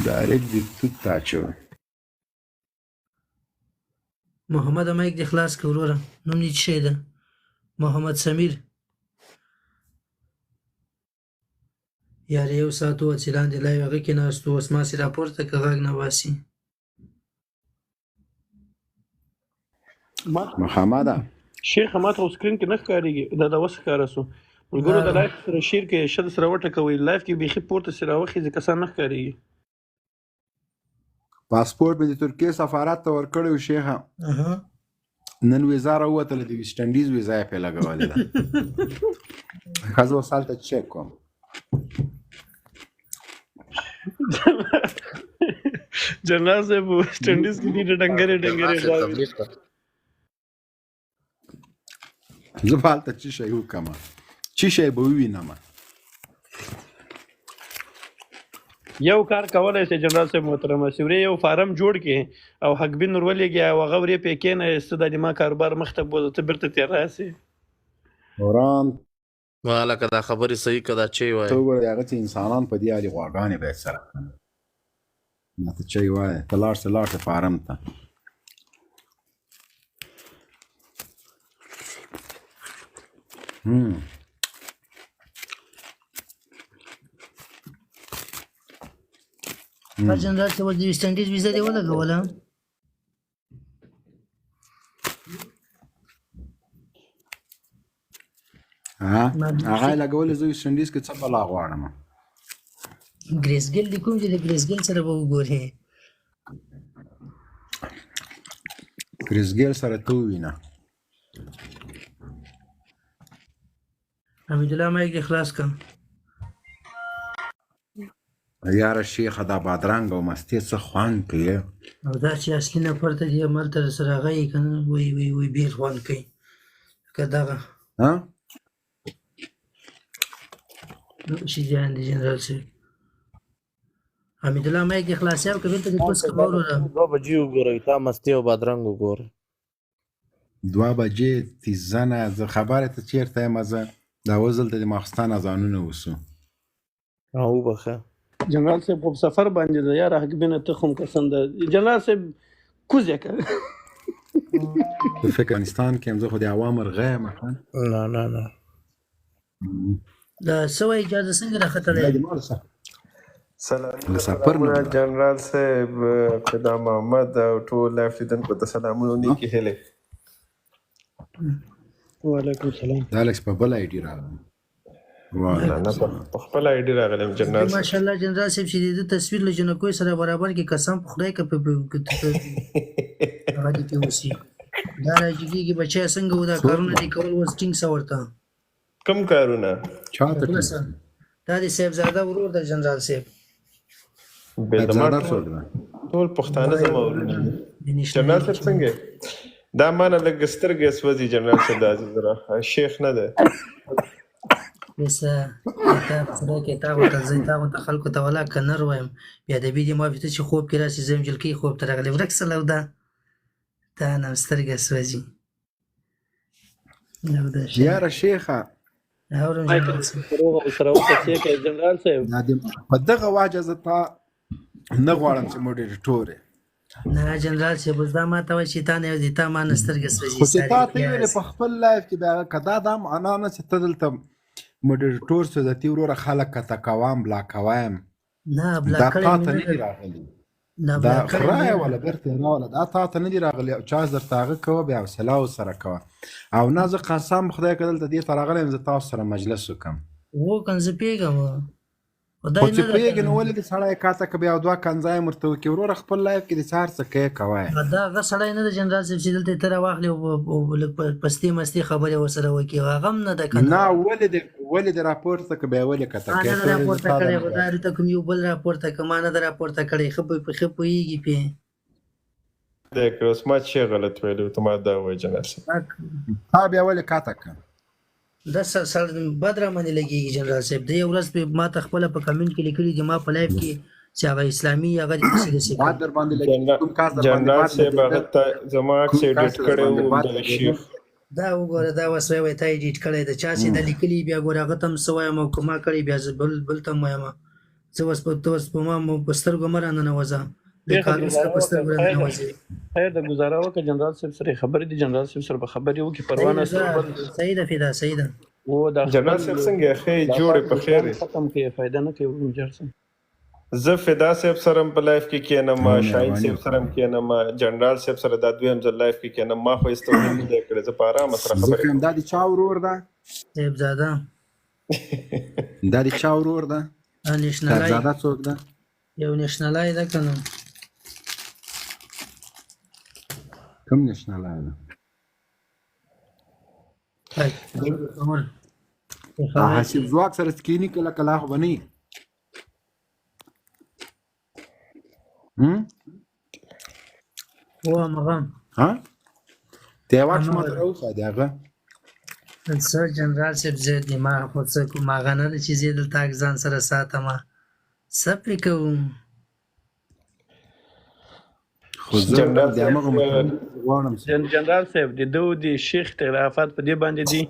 ډایرکټ دې توت اچوه محمد مایک دې خلاص کړه وروره نوم دې څه ده محمد سمیر یار یو ساعت و چې لاندې لایو هغه کې ناست و اوس ماسې راپورته که غږ نه باسي محمده شیخ ما ته سکرین کې نه ښکارېږي دا د اوس ښکاره سو ملګرو د لایف سره شیر کې شل سره وټکوئ لایف کې بیخي پورته سره راوخیږي کسان نه ښکارېږي پاسپورټ مې د ترکیې سفارت ته ورکړی و شیخه نن ویزا راووتله د ویسټ انډیز ویزا یې پرې لګولې ده ښه زه اوس هلته چیک کوم جنرال صاحب ویسټ انډیز کې دي ډنګرې زه به هلته څه شی وکړمه څه شی به ووینمه یو کار کولی شي جنرال صاحب محترمه سوري یو فارم جوړ کړي او حقبین ور ولېږي او هغه ورې پې کېنایسته دا د ما کاروبار مخته بوځه ته بیرته تېر راسې قرآن هلکه دا خبرې صحیح که دا چی وایي ته وګوره هغه چې انسانان په دې حالې غواګانې باید سره ما ته چی وایي ته لاړ شه فارم ته جنرال صاحب د ویسټ انډیز ویزا دې ولګوله هغه یې لګولې زه ویسټ انډیز کې څه بلا غواړم ګریسګل دې کوم چې د ګریسګل سره به وګورې ګریسګل سره ته ووینه حمیدالله مایک دې خلاص کړه یاره شیخه دا بادرنګ او مستې څه خوند کوي او دا چې اصلي نفر ته دې هملته سره هغه یې که نه وایي بېل خوند کوي که دغه شیجان دی جنرال صاحب حمیدالله مایک دې خلاص او که بېلته دې کوس کوه وروره 2 بجې وګورئ تا مستې او بادرنګ وګورئ 2 بجې تیزه نه زه خبرې ته چېرته یم زه دا اوس دلته د ماخستان اذانونه وسو وبخښه جنرال صاحب په سفر باندې ده یاره حقبینه ته خو هم قسم ده جنرال صاحب کوز یې کړ په افغانستان کې هم زه خو د عوام مرغه یم نه دا سوی اجازه څنګه راختلی سلامونه جنرال صاحب فدا محمد او ټول لایف لیدونکو ته سلامونه نیکې هیلې وعلیکم السلام دا الکس په بل آی ډي راغلی نه په خپل آی ډي راغلم جنرال صاحب ماشاءالله جنرال صاحب چې د تصویر له جنکو سره برابر کې قسم په خدای که هغه دې کې اوسي دا راځي کې بچا څنګه ودا کارونه دي کول اوس ټینګ سورته کوم کارونه چاته دا دې صاحبزاده ورور د جنرال صاحب ټول پښتانه زما ورونه جنرال صاحب څنګه دا مانه لږ سترګې سوځي جنرال صاحب د عزیز را شیخ نه ده بسه تا خدای کې تا ورته زین تا ورته خلکو ته ولا کنر وایم بیا د بي دي ما فته چې خوب کې راسي زم جلکی خوب تر غلې ورک سلو ده تا نم سترګې سوځي یاره شیخه اورم مایک جنرال صاحب روغه سره وکړي چې جنرال صاحب په دغه واجه زه تا نه غواړم چې موډریټور نه جنرال صاحب اوس دا ما ته وایي چې تا نه یو دي تا ما نه سترګې سوځي خو چې تا ته ویلې په خپل لایف کې بیا که دا معنا نه چې ته دلته موډریټور سوځتي وروره خلک کته کوم بلا کوم نه بلا دا کړی تا مې ته نه نه دي ده. راغلي نه دا بلا کړی مې خرایه نه ولا ده. بیرته راوله دا تا ته نه دي راغلي او چا درته هغه کوه بیا حوصله ورسره کوه او نه زه قسم خدای که دلته دې ته راغلی یم زه تاسو سره مجلس وکړم وکړم زه پوهېږم خو دا خو یې چې نه ده پوهېږې نو کنه. ولې دې سړی کاته که بیا دوه کنځای ورته وکړي وروره خپل لایف کې دې څه هر څه کوې کوه دا هغه سړی نه ده جنرال صاحب چې دلته یې ته راواخلې او لږ پستې مستې خبرې ورسره وکړي هغه هم نه ده که نه ولې دې راپورته که بیا ولې کته ما کوې نه ده راپورته کړی خو دا هلته کوم یو بل راپورته که ما نه ده راپورته کړی ښه پوهېږي پې دی که اوس ما چې غلط ویلي ته ما دا وایي جنرال صاحب تا بیا ولې کاته که دا بد را باندې لګېږي جنرال صاحب د یو ورځ ما ته خپله په کمنټ کې لیکلي دي ما په لایف کې چې هغه اسلامي هغه دې داسې داسې باد در باندې لګېږي کوم کار در باندې جنرال باد صاحب هغه لګېدل ته زما عکس ایډیټ کړی و د شیخ دا وګوره دا اوس وایي تا ایډیټ کړی ده چا چې دا لیکلي بیا ګوره هغه ته هم څه وایم او که ما کړی بیا زه بل ته هم وایم زه اوس په ما په سترګو مه راننوځه د کارو سره په سترګو راننوځې خیر د ګزاره وکړه جنرال صاحب سره خبرې دي جنرال صاحب سره به خبرې وکړي پروا نه صحیح ده فدا صحیح ده و دا جنرال صاحب څنګه یې ښې جوړې په خیر یې ختم کې فایده نه کوي مجر صاحب زه فدا صاحب سره هم په لایف کې کېنم شاهین صاحب سره هم کېنم جنرال صاحب سره دا دویم ځل لایف کې کېنم ما خو هېڅ توهین نه دی کړی زه په ارامه سره زه خبرې ښیم دا د چا ورور ده صاحبزاده دا د چا ورور ده نشنلای صاحبزاده څوک ده یو نشنلای ده که نه کوم نشنلای ده حسیب ځواک سره سکینی کله کله خو به نه وي هغه ها دی واکس ما ته راوښه دی هغه څه جنرال صاحب زه دماغ خو څه کوم هغه نه ده چې زه دلته ځان سره ساتم څه پرې کوم خو زه د همغه غواړم جنرال صاحب د دو د شیخ تغرافات په دې باندې دي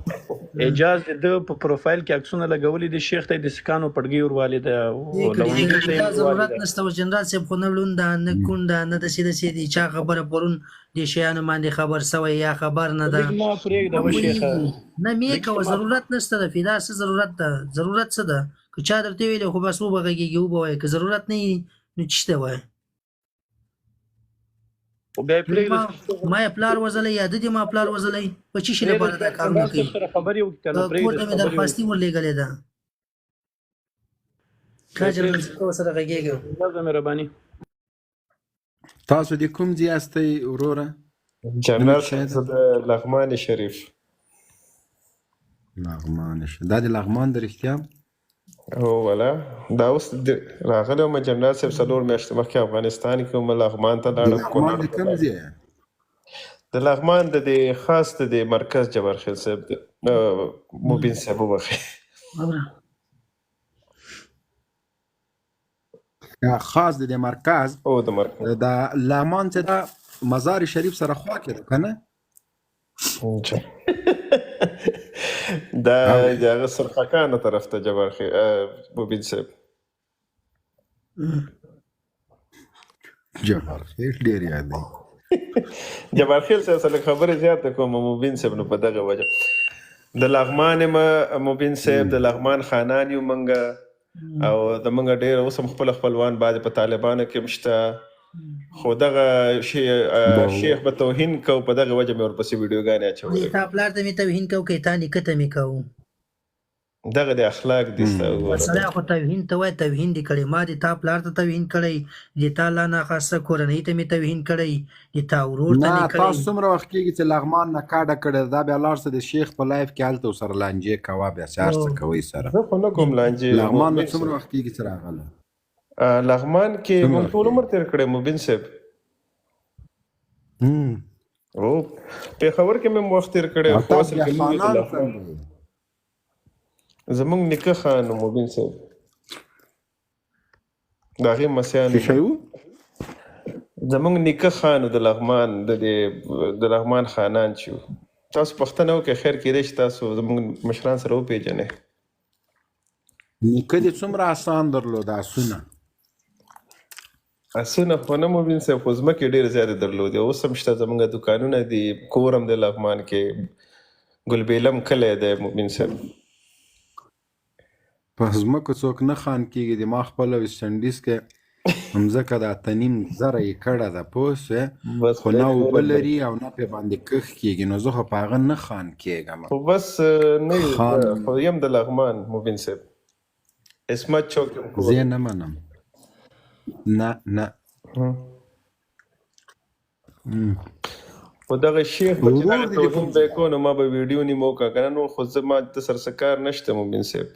اجاز د په پروفایل کې عکسونه لګولې دي شیخ ته د سکانو پړګي ورواله ده ضرورت نشته و جنرال صاحب خو نه لونده نه کونده نه د سیده سیدي چا خبره پرون د شیانو باندې خبر سوی یا خبر نه ده ما پرېږده و شیخه نه مې کوه ضرورت نشته ده فدا څه ضرورت ده ضرورت څه ده که چا درته ویلې خو بس وبغږېږي وبه وایي که ضرورت نه وي نو څه ته وایي ما یې پلار وزلی یا د دې ما پلار وزلی په چی شي لپاره دا کارونه کوي کور ته مې درخواستي ورلېږلې ده ښه جنرال صاحب ورسره غږېږم مهرباني تاسو د کوم ځای یاستئ وروره جنرال صاحب د لغمان شریف لغمان شریف دا د لغمان د رښتیا هو ولا دا اوس راغلی وم جنرال صاحب څلور میاشتې مخکې افغانستان کې وم لغمان ته لاړم د لغمان د خاص د مرکز جبارخیل صاحب مبین صاحب وبخښئ خاص د مرکز او د مرکز د لغمان څخه د مزار شریف سره خوا کې ده کنه دا هغه سرخکانه طرف ته جبارخیل مبین صاحب جبارخیل ډېر یاد دی جبارخیل صاحب سره خبرې زیاته کوم مبین صاحب نو په دغه وجه د لغمان مبین صاحب د لغمان خانان یو منګه او د منګه ډېر اوس هم خپل خپلوان بعد په طالبانو کې مشته خو دغه شیخ به توهین کو په دغه وجه مې ورپسې ویډیوګانې اچولې تا پلار ته مې توهین کو که تا نیکه ته مې کوو دغه د اخلاق دي سړی خو توهین ته وایي توهین دې کړی ما د تا پلار ته توهین کړی د تا لا ناخواسته کورنۍ ته مې توهین کړی د تا ورور ته مې کړی تاسو څومره وخت کېږي چې لغمان نه کاډه کړې دا بیا لاړ څه د شیخ په لایف کې هلته ورسره لانجې کوه بیا څه هر څه کوئ سره زه خو نه کوم لانجې لغمان نه څومره وخت کېږي چې راغلی لغمان کې موږ ټول عمر تېر کړی مبین صاحب او پېښور کې مې وخت تېر کړی خو اصل کې زمونږ نیکه خان مبین صاحب د هغې مسیان زمونږ نیکه خان د لغمان د لغمان خانان چې تاسو پوښتنه وکړئ خیر کېدای شي تاسو زموږ مشران سره وپېژنئ. نیکه دې څومره آسان درلود آسونه؟ آسونه خو نه مبین صاحب، خو ځمکې ډېرې زیاتې درلودې. اوس هم شته زموږ دوکانونه دي، کور هم دی لغمان کې، ګلبیلم کلی دی مبین صاحب. په ځمکو څوک نه خان کېږي. د ما خپله ویسټ انډیز کې مځکه د 8.5 زره ایکړه ده، پوه شوې، خو نه اوبه لري او نه پرې باندې کښت کېږي، نو زه خو په هغه نه خان کېږم. خو بس نه خو یم د لغمان مبین صاحب، عصمت چوک یم کور. زه نه منم، نه نه. خو دغه شیخ به چې دغه توهین به یې کو نو ما به ویډیو نیمه وکړه که نه، نور خو زه ما د سره څه کار نشته مبین صاحب.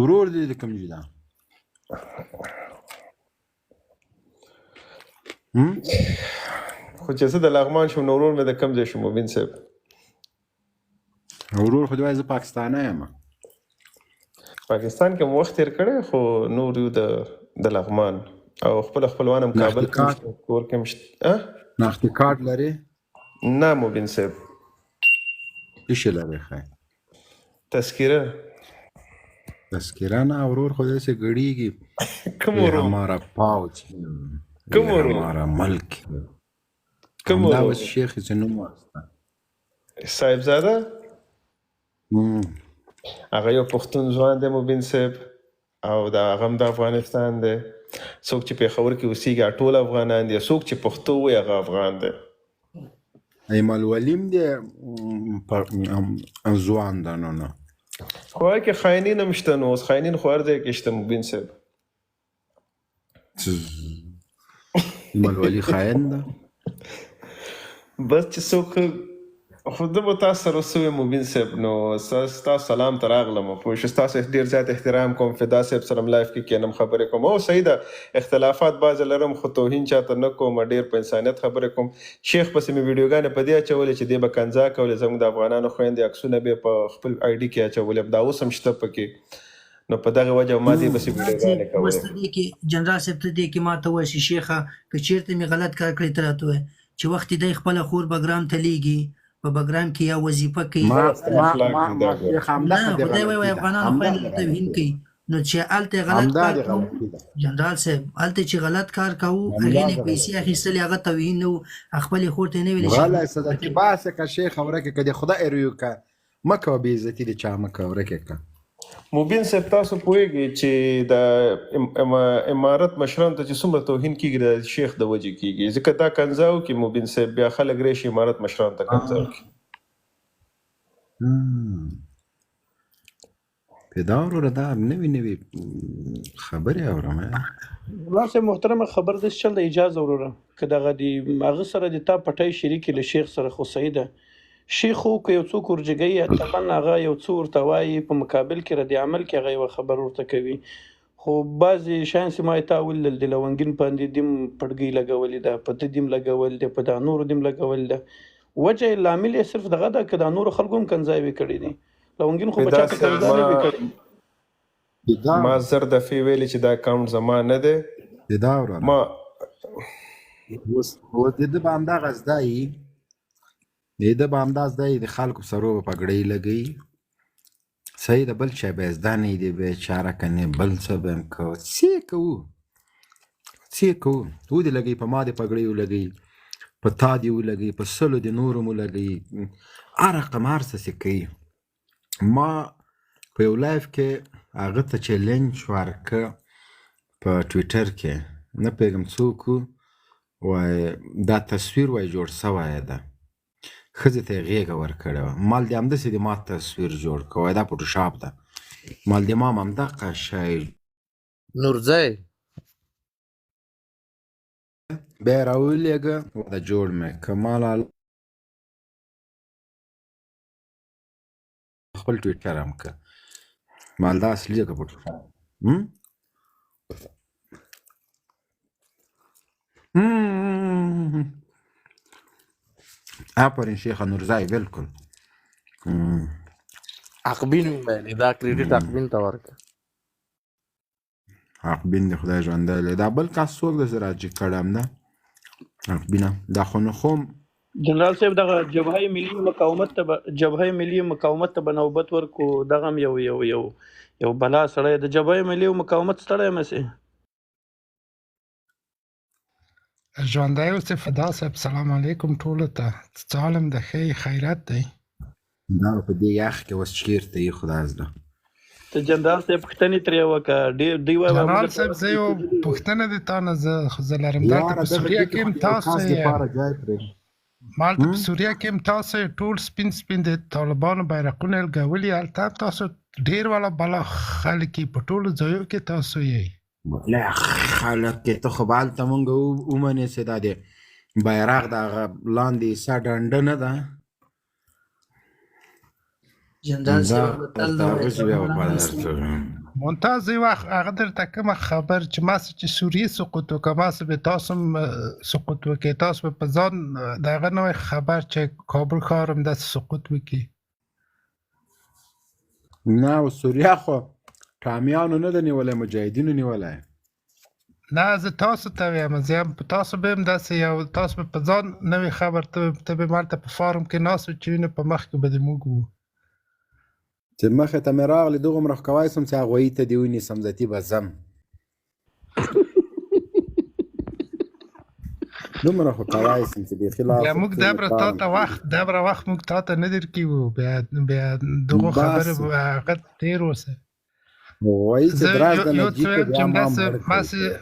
ورور دې د کوم ځای ده؟ خو چې زه د لغمان شم نو ورور مې د کوم ځای شو مبین صاحب؟ ورور خو دې وایي زه پاکستانی یم. پاکستان کې مو وخت تېر کړی، خو نور یو د لغمان او خپل خپلوان هم کابل کې شته، کور کې هم شته. ناختی کارت لري؟ نه مبین صاحب. څه شی لري خیر؟ تذکره. تذکره نه، ورور خو داسې ګړیږي. کوم ورور؟ हमारा فوج، کوم ورور؟ हमारा ملک. کوم ورور؟ همدا اوس شیخ یې نوم واسطه صاحبزاده. هغه یو پښتون ځوان دی مبین صاحب، او دا هغه هم د افغانستان دی. څوک چې پېښور کې اوسېږي ټول افغانان دي، څوک چې پښتو وایي هغه افغان دی. ایمل ولیم دی ځوان ده. نو نه خو هغه کې خاینین هم شته، نو اوس خاینین خو هر ځای کې شته مبین صاحب. ایمل ولی خاین ده؟ بس چې څوک خو زه به تاسو سره اوس ویم مبین صاحب، نو ستاسو سلام ته راغلم، پوه شو، ستاسو ډېر زیات احترام کوم، فدا صاحب سره لایف کې کینم، خبرې کوم. او صحیح ده اختلافات بعضې لرم، خو توهین چاته نه کوم، ډېر په انسانیت خبرې کوم. شیخ پسې مې ویډیوګانې په دې اچولې چې دی به کنځا کولې، زموږ د افغانانو خویندې عکسونه به په خپل آی ډي کې اچولې، دا اوس هم شته پکې. نو په دغه وجه ما دې پسې ویډیوګانې کولې. جنرال صاحب ته دې کې ما ته وایي شیخه که چېرته مې غلط کار کړی ته راته وایه چې وخت دی خپله خور بګرام ته لیږي، په بګرام کې یا وظیفه کوي، نه خدای وایي افغانانو خویندو ته توهین کوي. نو چې هلته غلط کار کوو جنرال صاحب، هلته چې غلط کار کوو هغې نه پیسې اخیستلې، هغه توهین نه و، خپلې خور ته یې نه ویلې غلی صدقې باسې که شیخ ورکې که د خدای روی که مه کوه بېعزتي د چا مه کوه، ورکې که. مبین صاحب تاسو پوهېږئ چې د امارت مشرانو ته چې څومره توهین کېږي د شیخ د وجې کېږي، ځکه دا کنځا وکړي مبین صاحب بیا خلک راشي امارت مشرانو ته کنځا وکړي. پیدا وروره دا نوي نوي خبرې اورم. الله صاحب محترمه خبر داسې چل د اجازه وروره که دغه د هغه سره د تا پټۍ شریکې له شیخ سره خو صحیح ده. شیخ خو که یو څوک ورجګوي طبعا هغه یو څه ورته وایي، په مقابل کې رد عمل کې هغه یوه خبر ورته کوي. خو بعضې شیان چې ما یې تا ولیدل د لونګین باندې دیم پړګۍ لګولې ده، په ده دیم لګول دی، په دا نورو دیم لګول ده. وجه یې لامل یې صرف دغه ده که دا نورو خلکو هم کنځاوې کړي دي. لونګین خو په چا ته کنځا نه وي کړي. ما زر دفعې ویلې چې دا اکاونټ زما نه دی. پیدا وروره ما اوس د ده به همدغه زده یي، د ده به همدا زده یي، د خلکو سرو به پګړۍ لګوي. صحیح ده، بل شی به یې زده نه یي، دی بیچاره کنې بل څه به هم کوو، څه یې کوو څه یې کوو. تو دې لګوي، په ما دې پګړۍ ولګوي، په تا دې ولګوي، په سلو دې نورو م ولګوي، هر رقم هر څه چې کوي. ما په یو لایف کې هغه ته چیلنج ورکړه په ټویټر کې، نه پوهېږم څوک و، وایي دا تصویر وایي جوړ سوی ده، ښځې ته یې غېږه ورکړې وه. مال دې همداسې د ما تصویر جوړ کړه، وایي دا فوټوشاپ ده. مال دې ما هم همدغه شی نورځی بیا یې راولېږه، دا جوړ مې که مال خپل ټویټر هم که مال دا اصلي ده که فوټوشاپ. آفرین شیخه نورزی بالکل. حقبین ویلې دا کریډیټ حقبین ته ورکړه. حقبین دې خدای ژوندی لري. دا بل کس څوک ده چې راجګ کړی همده حقبینه، دا خو نو خو جنرال صاحب دغه جبهه ملي مقاومت ته به نوبت ورکو دغه هم یو بلا سړی د جبهه ملي مقاومت ستړی مسې ژوندی اوسې فدا صاحب سلام علیکم ټولو ته څه عالم د ښې خیرت دی دا په دې یخ کې اوس چېرته یې خدا زده ته جنرال صاحب پوښتنې ترې وکړه دوی وایي جنرال صاحب زه یو پوښتنه د تا نه زه لرم دلته په سوریه کې هم تاسو مالته په سوریه کې هم تاسو ټول سپین د طالبانو بیرغونه لګولي هلته تاسو ډېر والا بلا خلک په ټولو ځایو کې تاسو یې لا خلک کې ته خو به هلته مونږ ومنې چې دا د بیرغ د هغه لاندې سا ډنډه نه ده جنرال صاحب ممتاز یو هغه درته کومه خبر چې ما چې سوریه سقوط وکړه ما به تاسو هم سقوط وکړئ تاسو به په ځان د هغه نوی خبر چې کابل ښار هم داسې سقوط وکړي نه سوریه خو ټامیانو نه ده نیولی مجاهدینو نیولی نه زه تاسو ته وایم زه هم تاسو به هم داسې یو تاسو به په ځان نوی خبر ته به مالته په فارم کې ناست و چې وینې په مخکې به د موږ وو چې مخې ته مې راغلې دوغومره خو کولی سم چې هغوی ته دې ونیسم ذاتي به ځم دومره خو کولی سم چې بیخي بیا موږ دبره وخت موږ تا ته نه درکوو بیا دغو خبرې به هغه ډېر اوسه یو څه وایم چې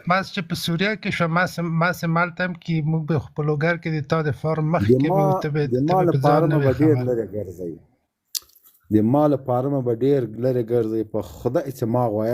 ما چې په سوریه کې شوم ما چې مالته هم کې موږ به په لوګر کې د تا د فارم مخکې به ته به په ځان نوې خبر د ما لپاره به ډېر لرې ګرځئ په خدای چې ما غواړم